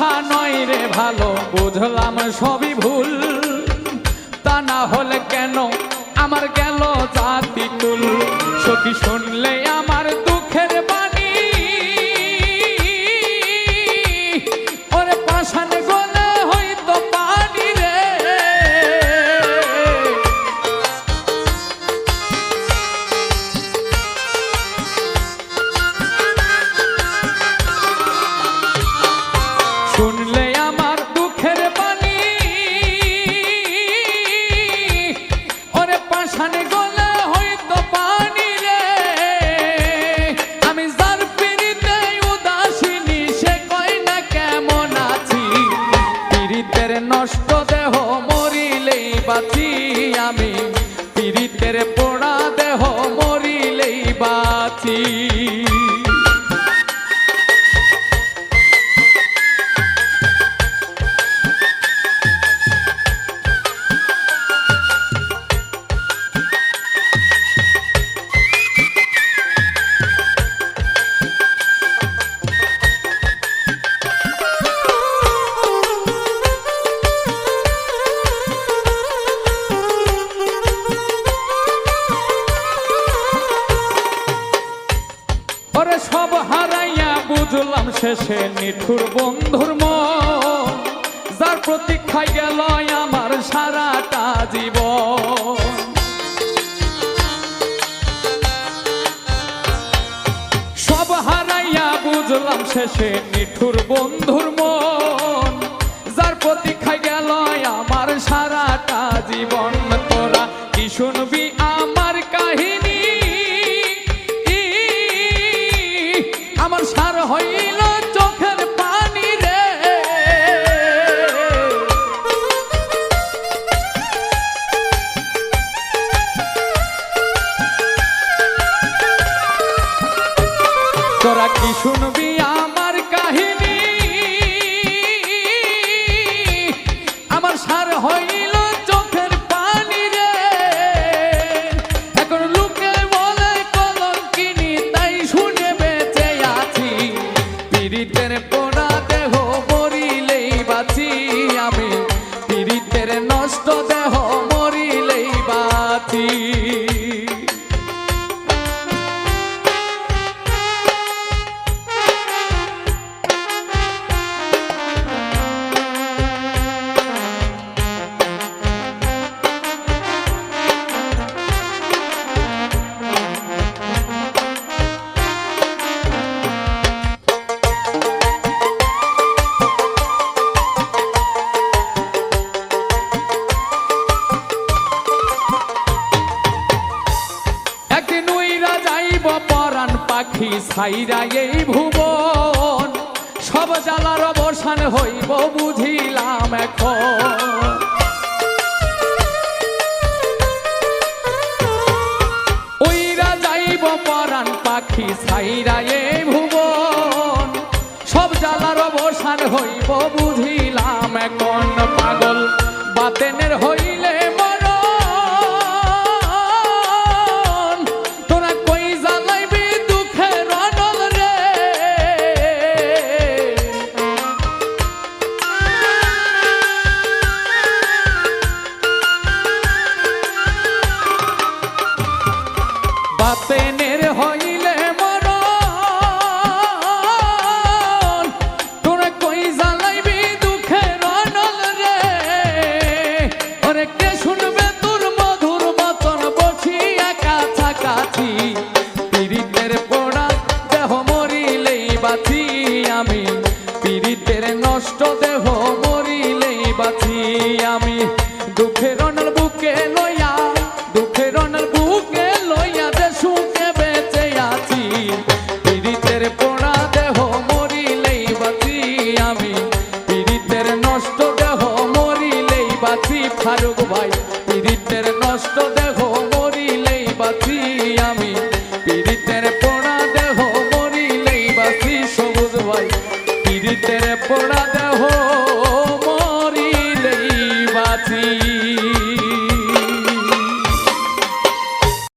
বাসা নয় রে ভালো, বুঝলাম সবই ভুল। তা না হলে কেন আমার গেল জাতি কুল। সখী শুনলে আমার দুঃখের বাণী, ওরে পাষাণ গলে হইতো পানি রে। শুনলে আমার দুঃখের বাণী, ওরে পাষাণ গলে হইতো পানি রে। আমি যার পীড়িতে উদাসিনী, সে কয় না কেমন আছি। পীড়িতের নষ্ট দেহ মরিলেই বাঁচি আমি, পীড়িতের পোড়া দেহ মরিলেই বাঁচি। ওরে সব হারাইয়া বুঝলাম শেষে নিঠুর বন্ধুর মন, যার প্রতীক্ষায় গেল আমার সারাটা জীবন। সব হারাইয়া বুঝলাম শেষে নিঠুর বন্ধুর মন, যার প্রতীক্ষায় গেল আমার সারাটা জীবন। তোরা কি শুনবি আমার কাহিনী, আমার সার হইল চোখের পানি রে। তোরা কি শুনবি আমার কাহিনী, আমার সার হইল চোখের পানি রে। এখন লোকে বলে কলঙ্কিনী, তাই শুনে বেঁচে আছি। পীড়িতের পোড়া দেহ মরিলেই বাঁচি আমি, পীড়িতের নষ্ট দেহ মরিলেই বাঁচি। পরাণ পাখি ছাইরা এই ভুবন, সব জ্বালার অবসান হইব বুঝিলাম এখন। ওইরা যাইব পরাণ পাখি ছাইরা এই ভুবন, সব জ্বালার অবসান হইব বুঝিলাম এখন। পাগল বাতেনের হইলে বাতেনের হইলে মরণ, তোরা কই জ্বালাইবি দুঃখের অনল রে। ওরে কে শুনবে তোর মধুর বচন বসিয়া কাছাকাছি। পীড়িতের পোড়া দেহ মরিলেই বাঁচি আমি, পীড়িতের নষ্ট দেহ